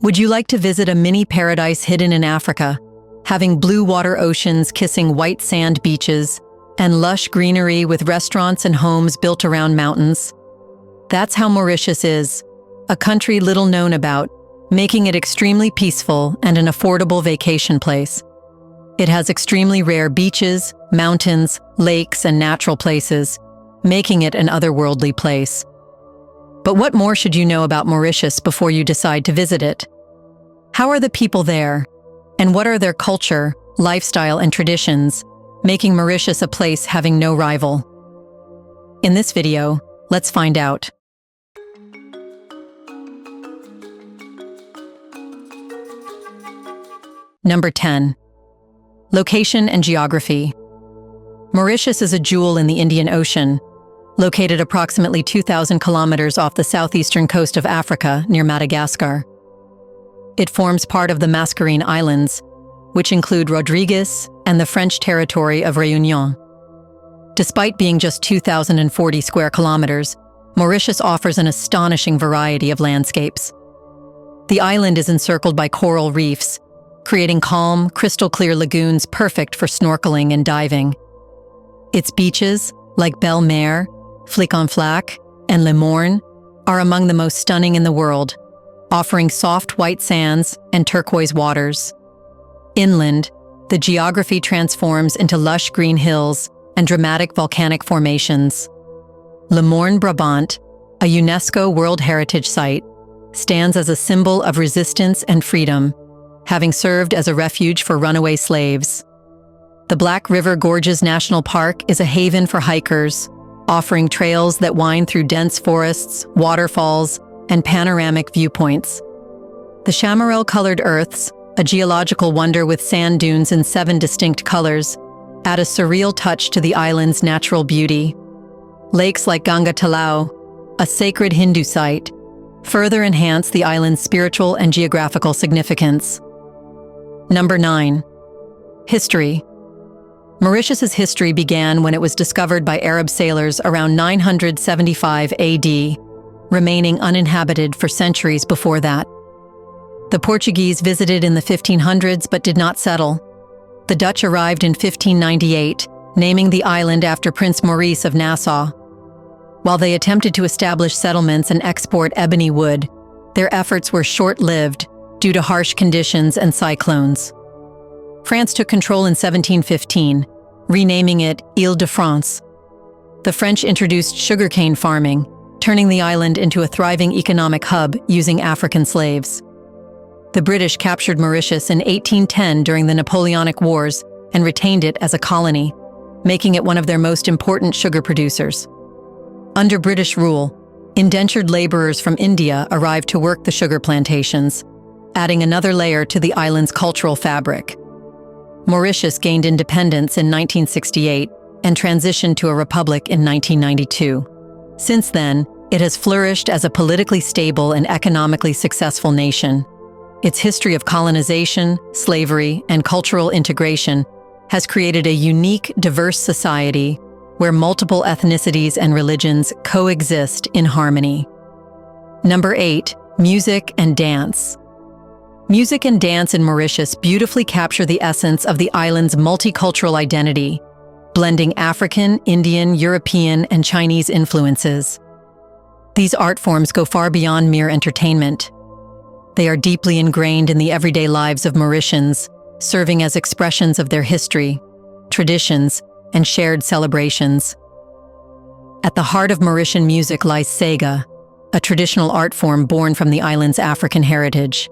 Would you like to visit a mini paradise hidden in Africa, having blue water oceans kissing white sand beaches and lush greenery with restaurants and homes built around mountains? That's how Mauritius is, a country little known about, making it extremely peaceful and an affordable vacation place. It has extremely rare beaches, mountains, lakes, and natural places, making it an otherworldly place. But what more should you know about Mauritius before you decide to visit it? How are the people there? And what are their culture, lifestyle, and traditions, making Mauritius a place having no rival? In this video, let's find out. Number 10. Location and geography. Mauritius is a jewel in the Indian Ocean, located approximately 2,000 kilometers off the southeastern coast of Africa near Madagascar. It forms part of the Mascarene Islands, which include Rodrigues and the French territory of Réunion. Despite being just 2,040 square kilometers, Mauritius offers an astonishing variety of landscapes. The island is encircled by coral reefs, creating calm, crystal-clear lagoons perfect for snorkeling and diving. Its beaches, like Belle Mer, Flic-en-Flac, and Le Morne, are among the most stunning in the world, offering soft white sands and turquoise waters. Inland, the geography transforms into lush green hills and dramatic volcanic formations. Le Morne, Brabant, a UNESCO World Heritage Site, stands as a symbol of resistance and freedom, having served as a refuge for runaway slaves. The Black River Gorges National Park is a haven for hikers, offering trails that wind through dense forests, waterfalls, and panoramic viewpoints. The chamarel-colored earths, a geological wonder with sand dunes in 7 distinct colors, add a surreal touch to the island's natural beauty. Lakes like Ganga Talao, a sacred Hindu site, further enhance the island's spiritual and geographical significance. Number 9. History. Mauritius's history began when it was discovered by Arab sailors around 975 AD, remaining uninhabited for centuries before that. The Portuguese visited in the 1500s but did not settle. The Dutch arrived in 1598, naming the island after Prince Maurice of Nassau. While they attempted to establish settlements and export ebony wood, their efforts were short-lived due to harsh conditions and cyclones. France took control in 1715, renaming it Île-de-France. The French introduced sugarcane farming, turning the island into a thriving economic hub using African slaves. The British captured Mauritius in 1810 during the Napoleonic Wars and retained it as a colony, making it one of their most important sugar producers. Under British rule, indentured laborers from India arrived to work the sugar plantations, adding another layer to the island's cultural fabric. Mauritius gained independence in 1968 and transitioned to a republic in 1992. Since then, it has flourished as a politically stable and economically successful nation. Its history of colonization, slavery, and cultural integration has created a unique, diverse society where multiple ethnicities and religions coexist in harmony. Number 8. Music and dance. Music and dance in Mauritius beautifully capture the essence of the island's multicultural identity, blending African, Indian, European, and Chinese influences. These art forms go far beyond mere entertainment. They are deeply ingrained in the everyday lives of Mauritians, serving as expressions of their history, traditions, and shared celebrations. At the heart of Mauritian music lies Sega, a traditional art form born from the island's African heritage.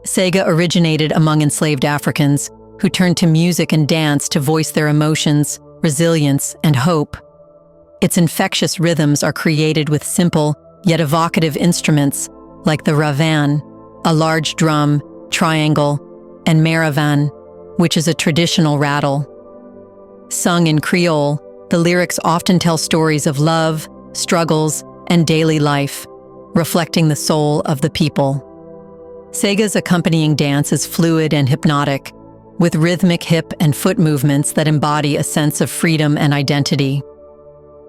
Sega originated among enslaved Africans who turned to music and dance to voice their emotions, resilience, and hope. Its infectious rhythms are created with simple yet evocative instruments like the ravan, a large drum, triangle, and maravan, which is a traditional rattle. Sung in Creole, the lyrics often tell stories of love, struggles, and daily life, reflecting the soul of the people. Sega's accompanying dance is fluid and hypnotic, with rhythmic hip and foot movements that embody a sense of freedom and identity.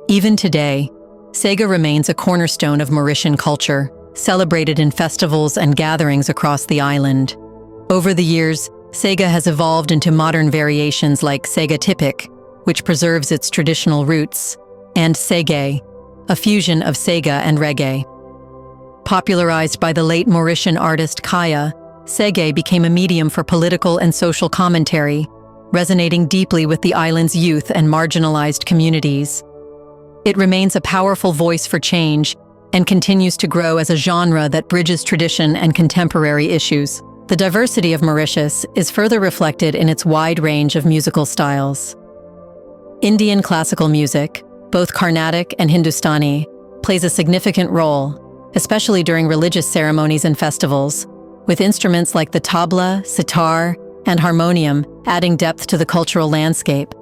Even today, Sega remains a cornerstone of Mauritian culture, celebrated in festivals and gatherings across the island. Over the years, Sega has evolved into modern variations like Sega Typic, which preserves its traditional roots, and Seggae, a fusion of Sega and reggae. Popularized by the late Mauritian artist Kaya, Seggae became a medium for political and social commentary, resonating deeply with the island's youth and marginalized communities. It remains a powerful voice for change and continues to grow as a genre that bridges tradition and contemporary issues. The diversity of Mauritius is further reflected in its wide range of musical styles. Indian classical music, both Carnatic and Hindustani, plays a significant role, especially during religious ceremonies and festivals, with instruments like the tabla, sitar, and harmonium adding depth to the cultural landscape.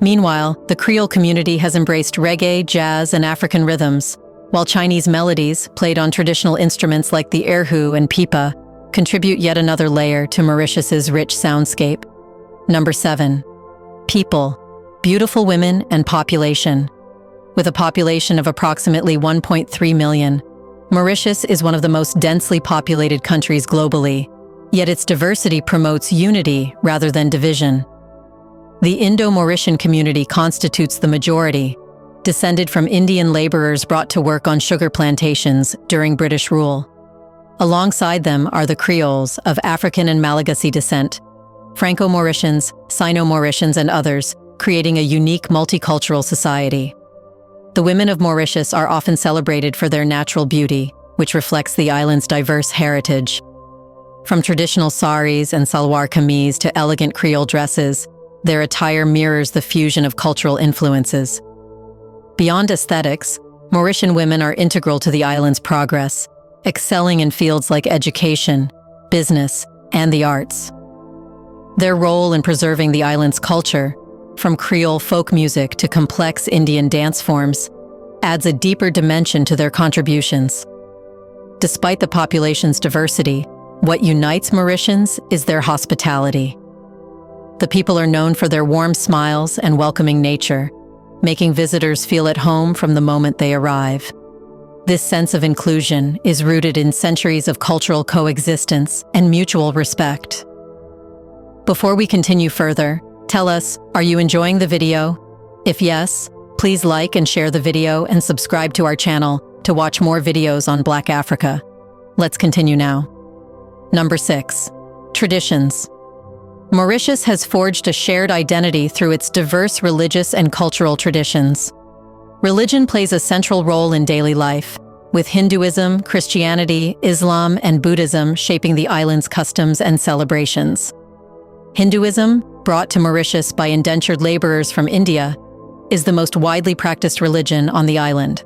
Meanwhile, the Creole community has embraced reggae, jazz, and African rhythms, while Chinese melodies, played on traditional instruments like the erhu and pipa, contribute yet another layer to Mauritius's rich soundscape. Number 7. People, beautiful women, and population. With a population of approximately 1.3 million, Mauritius is one of the most densely populated countries globally, yet its diversity promotes unity rather than division. The Indo-Mauritian community constitutes the majority, descended from Indian laborers brought to work on sugar plantations during British rule. Alongside them are the Creoles of African and Malagasy descent, Franco-Mauritians, Sino-Mauritians, and others, creating a unique multicultural society. The women of Mauritius are often celebrated for their natural beauty, which reflects the island's diverse heritage. From traditional saris and salwar kameez to elegant Creole dresses, their attire mirrors the fusion of cultural influences. Beyond aesthetics, Mauritian women are integral to the island's progress, excelling in fields like education, business, and the arts. Their role in preserving the island's culture, from Creole folk music to complex Indian dance forms, adds a deeper dimension to their contributions. Despite the population's diversity, what unites Mauritians is their hospitality. The people are known for their warm smiles and welcoming nature, making visitors feel at home from the moment they arrive. This sense of inclusion is rooted in centuries of cultural coexistence and mutual respect. Before we continue further, tell us, are you enjoying the video? If yes, please like and share the video and subscribe to our channel to watch more videos on Black Africa. Let's continue now. Number 6. Traditions. Mauritius has forged a shared identity through its diverse religious and cultural traditions. Religion plays a central role in daily life, with Hinduism, Christianity, Islam, and Buddhism shaping the island's customs and celebrations. Hinduism, brought to Mauritius by indentured laborers from India, is the most widely practiced religion on the island.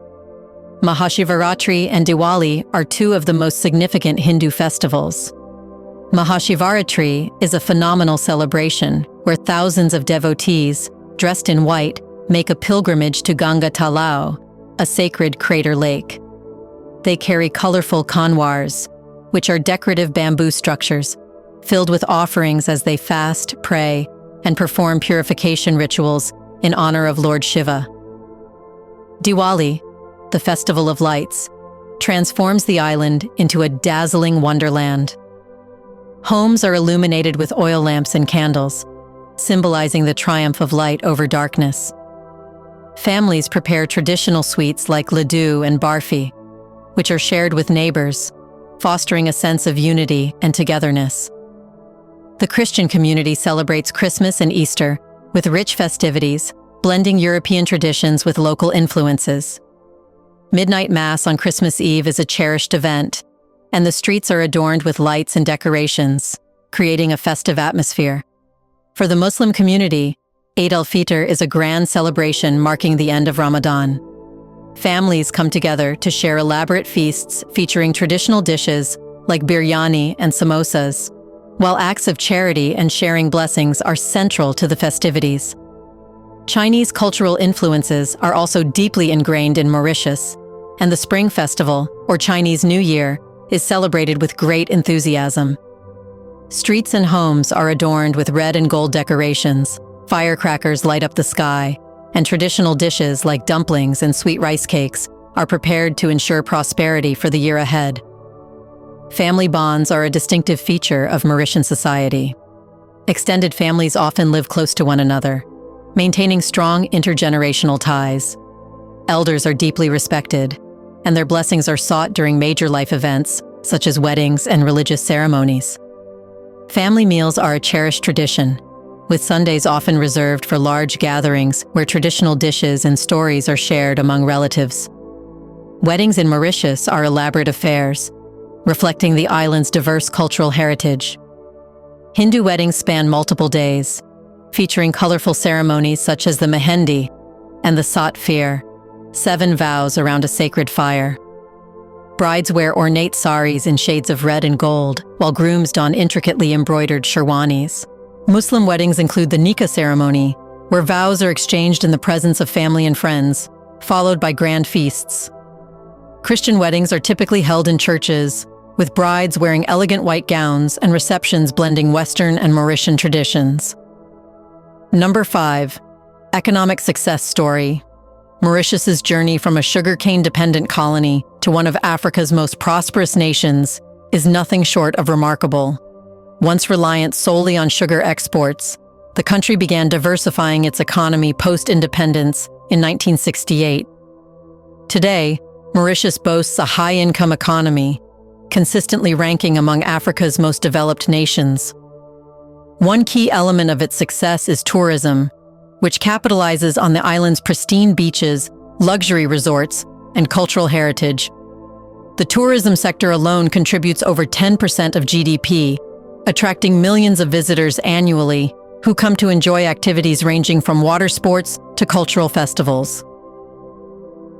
Mahashivaratri and Diwali are two of the most significant Hindu festivals. Mahashivaratri is a phenomenal celebration where thousands of devotees, dressed in white, make a pilgrimage to Ganga Talao, a sacred crater lake. They carry colorful kanwars, which are decorative bamboo structures, filled with offerings as they fast, pray, and perform purification rituals in honor of Lord Shiva. Diwali, the Festival of Lights, transforms the island into a dazzling wonderland. Homes are illuminated with oil lamps and candles, symbolizing the triumph of light over darkness. Families prepare traditional sweets like laddu and barfi, which are shared with neighbors, fostering a sense of unity and togetherness. The Christian community celebrates Christmas and Easter with rich festivities, blending European traditions with local influences. Midnight Mass on Christmas Eve is a cherished event, and the streets are adorned with lights and decorations, creating a festive atmosphere. For the Muslim community, Eid al-Fitr is a grand celebration marking the end of Ramadan. Families come together to share elaborate feasts featuring traditional dishes like biryani and samosas, while acts of charity and sharing blessings are central to the festivities. Chinese cultural influences are also deeply ingrained in Mauritius, and the Spring Festival, or Chinese New Year, is celebrated with great enthusiasm. Streets and homes are adorned with red and gold decorations, firecrackers light up the sky, and traditional dishes like dumplings and sweet rice cakes are prepared to ensure prosperity for the year ahead. Family bonds are a distinctive feature of Mauritian society. Extended families often live close to one another, maintaining strong intergenerational ties. Elders are deeply respected, and their blessings are sought during major life events, such as weddings and religious ceremonies. Family meals are a cherished tradition, with Sundays often reserved for large gatherings where traditional dishes and stories are shared among relatives. Weddings in Mauritius are elaborate affairs, reflecting the island's diverse cultural heritage. Hindu weddings span multiple days, featuring colorful ceremonies such as the Mehendi and the Sat Phir, 7 vows around a sacred fire. Brides wear ornate saris in shades of red and gold, while grooms don intricately embroidered sherwanis. Muslim weddings include the nikah ceremony, where vows are exchanged in the presence of family and friends, followed by grand feasts. Christian weddings are typically held in churches, with brides wearing elegant white gowns and receptions blending Western and Mauritian traditions. Number 5. Economic success story. Mauritius's journey from a sugarcane-dependent colony to one of Africa's most prosperous nations is nothing short of remarkable. Once reliant solely on sugar exports, the country began diversifying its economy post-independence in 1968. Today, Mauritius boasts a high-income economy, consistently ranking among Africa's most developed nations. One key element of its success is tourism, which capitalizes on the island's pristine beaches, luxury resorts, and cultural heritage. The tourism sector alone contributes over 10% of GDP, attracting millions of visitors annually who come to enjoy activities ranging from water sports to cultural festivals.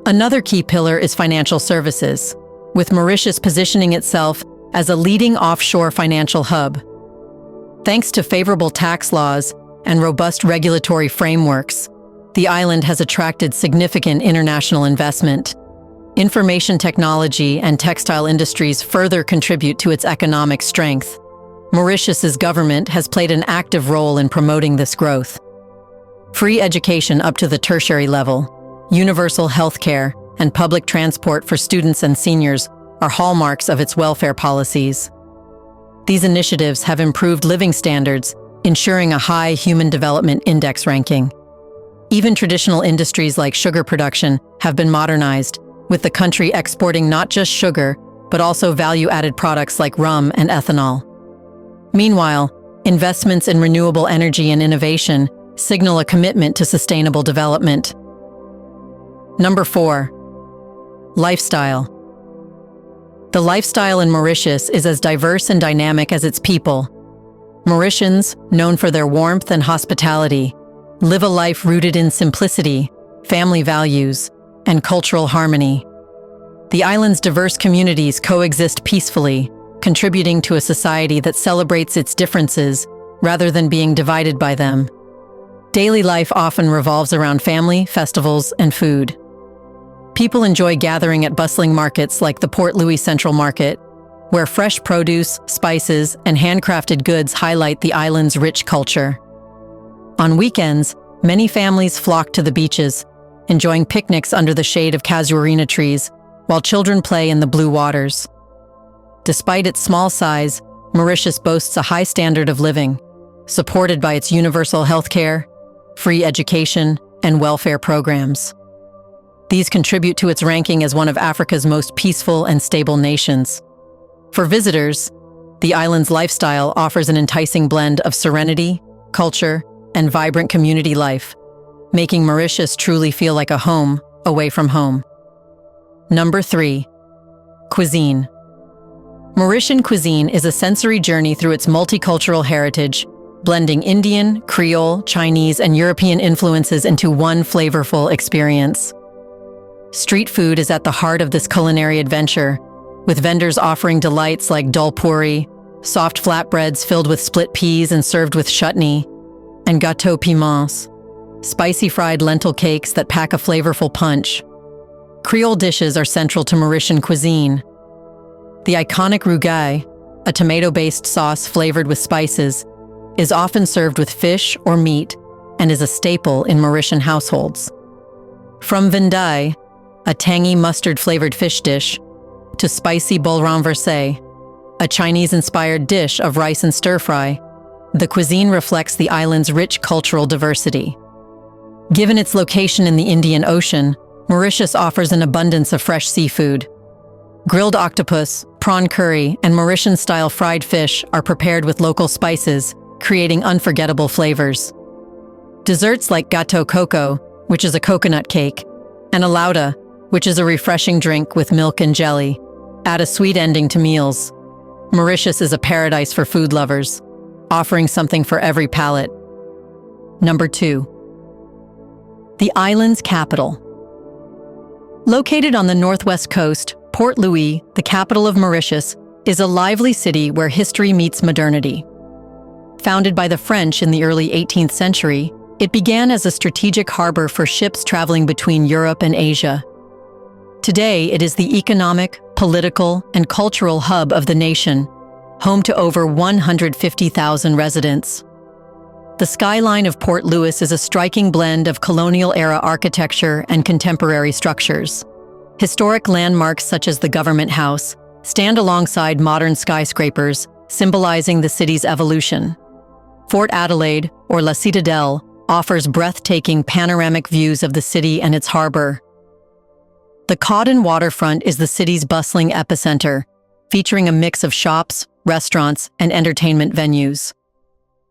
Another key pillar is financial services, with Mauritius positioning itself as a leading offshore financial hub. Thanks to favorable tax laws and robust regulatory frameworks, the island has attracted significant international investment. Information technology and textile industries further contribute to its economic strength. Mauritius's government has played an active role in promoting this growth. Free education up to the tertiary level, universal healthcare, and public transport for students and seniors are hallmarks of its welfare policies. These initiatives have improved living standards, ensuring a high Human Development Index ranking. Even traditional industries like sugar production have been modernized, with the country exporting not just sugar, but also value-added products like rum and ethanol. Meanwhile, investments in renewable energy and innovation signal a commitment to sustainable development. Number 4. Lifestyle. The lifestyle in Mauritius is as diverse and dynamic as its people. Mauritians, known for their warmth and hospitality, live a life rooted in simplicity, family values, and cultural harmony. The island's diverse communities coexist peacefully, contributing to a society that celebrates its differences rather than being divided by them. Daily life often revolves around family, festivals, and food. People enjoy gathering at bustling markets like the Port Louis Central Market, where fresh produce, spices, and handcrafted goods highlight the island's rich culture. On weekends, many families flock to the beaches, enjoying picnics under the shade of casuarina trees, while children play in the blue waters. Despite its small size, Mauritius boasts a high standard of living, supported by its universal healthcare, free education, and welfare programs. These contribute to its ranking as one of Africa's most peaceful and stable nations. For visitors, the island's lifestyle offers an enticing blend of serenity, culture, and vibrant community life, making Mauritius truly feel like a home away from home. Number 3. Cuisine. Mauritian cuisine is a sensory journey through its multicultural heritage, blending Indian, Creole, Chinese, and European influences into one flavorful experience. Street food is at the heart of this culinary adventure, with vendors offering delights like dal puri, soft flatbreads filled with split peas and served with chutney, and gâteau piments, spicy fried lentil cakes that pack a flavorful punch. Creole dishes are central to Mauritian cuisine. The iconic rougaille, a tomato-based sauce flavored with spices, is often served with fish or meat and is a staple in Mauritian households. From Vendai, a tangy mustard-flavored fish dish, to spicy bol renversé, a Chinese-inspired dish of rice and stir-fry, the cuisine reflects the island's rich cultural diversity. Given its location in the Indian Ocean, Mauritius offers an abundance of fresh seafood. Grilled octopus, prawn curry, and Mauritian-style fried fish are prepared with local spices, creating unforgettable flavors. Desserts like gâteau coco, which is a coconut cake, and a lauta, which is a refreshing drink with milk and jelly, add a sweet ending to meals. Mauritius is a paradise for food lovers, offering something for every palate. Number 2. The island's capital. Located on the northwest coast, Port Louis, the capital of Mauritius, is a lively city where history meets modernity. Founded by the French in the early 18th century, it began as a strategic harbor for ships traveling between Europe and Asia. Today, it is the economic, political, and cultural hub of the nation, home to over 150,000 residents. The skyline of Port Louis is a striking blend of colonial-era architecture and contemporary structures. Historic landmarks such as the Government House stand alongside modern skyscrapers, symbolizing the city's evolution. Fort Adelaide, or La Citadelle, offers breathtaking panoramic views of the city and its harbor. The Cawdon waterfront is the city's bustling epicenter, featuring a mix of shops, restaurants, and entertainment venues.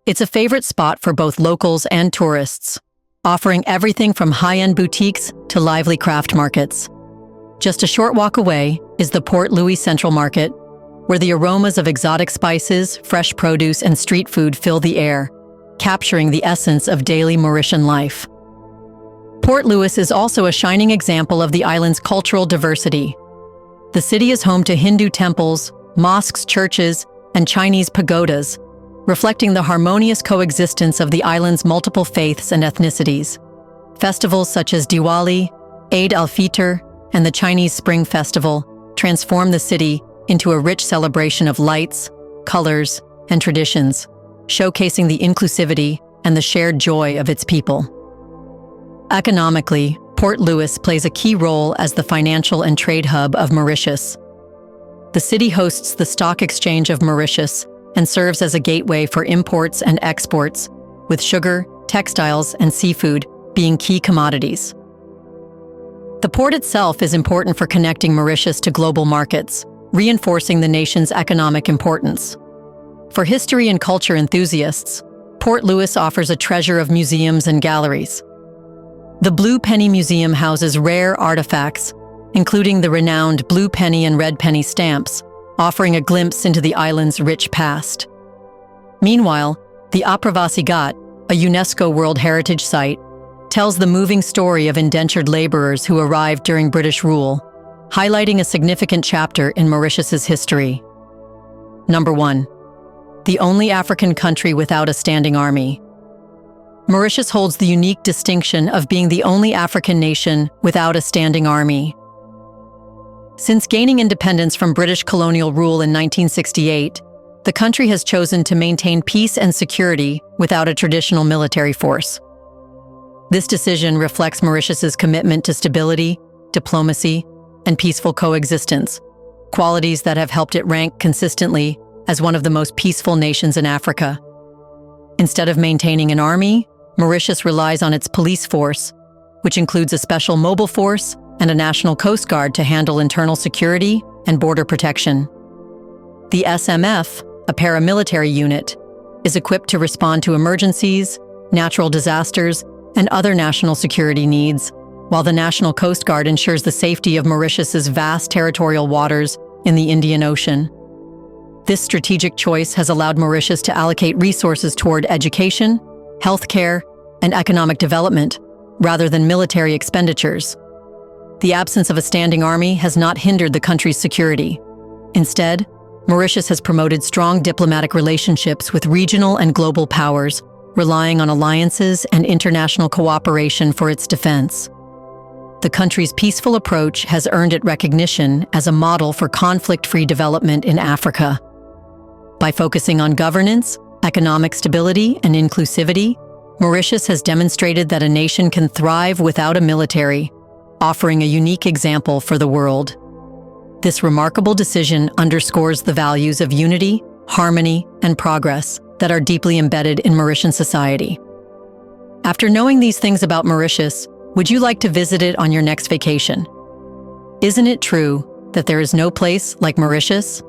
It's a favorite spot for both locals and tourists, offering everything from high-end boutiques to lively craft markets. Just a short walk away is the Port Louis Central Market, where the aromas of exotic spices, fresh produce, and street food fill the air, capturing the essence of daily Mauritian life. Port Louis is also a shining example of the island's cultural diversity. The city is home to Hindu temples, mosques, churches, and Chinese pagodas, reflecting the harmonious coexistence of the island's multiple faiths and ethnicities. Festivals such as Diwali, Eid al-Fitr, and the Chinese Spring Festival transform the city into a rich celebration of lights, colors, and traditions, showcasing the inclusivity and the shared joy of its people. Economically, Port Louis plays a key role as the financial and trade hub of Mauritius. The city hosts the Stock Exchange of Mauritius and serves as a gateway for imports and exports, with sugar, textiles, and seafood being key commodities. The port itself is important for connecting Mauritius to global markets, reinforcing the nation's economic importance. For history and culture enthusiasts, Port Louis offers a treasure of museums and galleries. The Blue Penny Museum houses rare artifacts, including the renowned blue penny and red penny stamps, offering a glimpse into the island's rich past. Meanwhile, the Apravasi Ghat, a UNESCO World Heritage Site, tells the moving story of indentured laborers who arrived during British rule, highlighting a significant chapter in Mauritius's history. Number 1. The only African country without a standing army. Mauritius holds the unique distinction of being the only African nation without a standing army. Since gaining independence from British colonial rule in 1968, the country has chosen to maintain peace and security without a traditional military force. This decision reflects Mauritius's commitment to stability, diplomacy, and peaceful coexistence, qualities that have helped it rank consistently as one of the most peaceful nations in Africa. Instead of maintaining an army, Mauritius relies on its police force, which includes a special mobile force and a national coast guard to handle internal security and border protection. The SMF, a paramilitary unit, is equipped to respond to emergencies, natural disasters, and other national security needs, while the National Coast Guard ensures the safety of Mauritius's vast territorial waters in the Indian Ocean. This strategic choice has allowed Mauritius to allocate resources toward education, healthcare, and economic development, rather than military expenditures. The absence of a standing army has not hindered the country's security. Instead, Mauritius has promoted strong diplomatic relationships with regional and global powers, relying on alliances and international cooperation for its defense. The country's peaceful approach has earned it recognition as a model for conflict-free development in Africa. By focusing on governance, economic stability, and inclusivity, Mauritius has demonstrated that a nation can thrive without a military, offering a unique example for the world. This remarkable decision underscores the values of unity, harmony, and progress that are deeply embedded in Mauritian society. After knowing these things about Mauritius, would you like to visit it on your next vacation? Isn't it true that there is no place like Mauritius?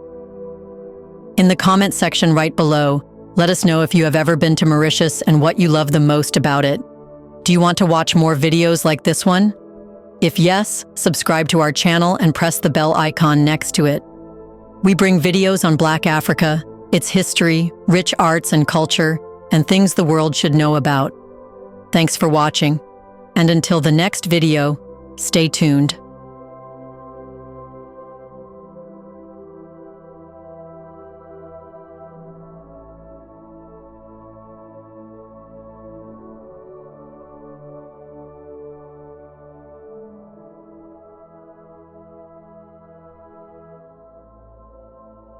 In the comment section right below, let us know if you have ever been to Mauritius and what you love the most about it. Do you want to watch more videos like this one? If yes, subscribe to our channel and press the bell icon next to it. We bring videos on Black Africa, its history, rich arts and culture, and things the world should know about. Thanks for watching, and until the next video, stay tuned.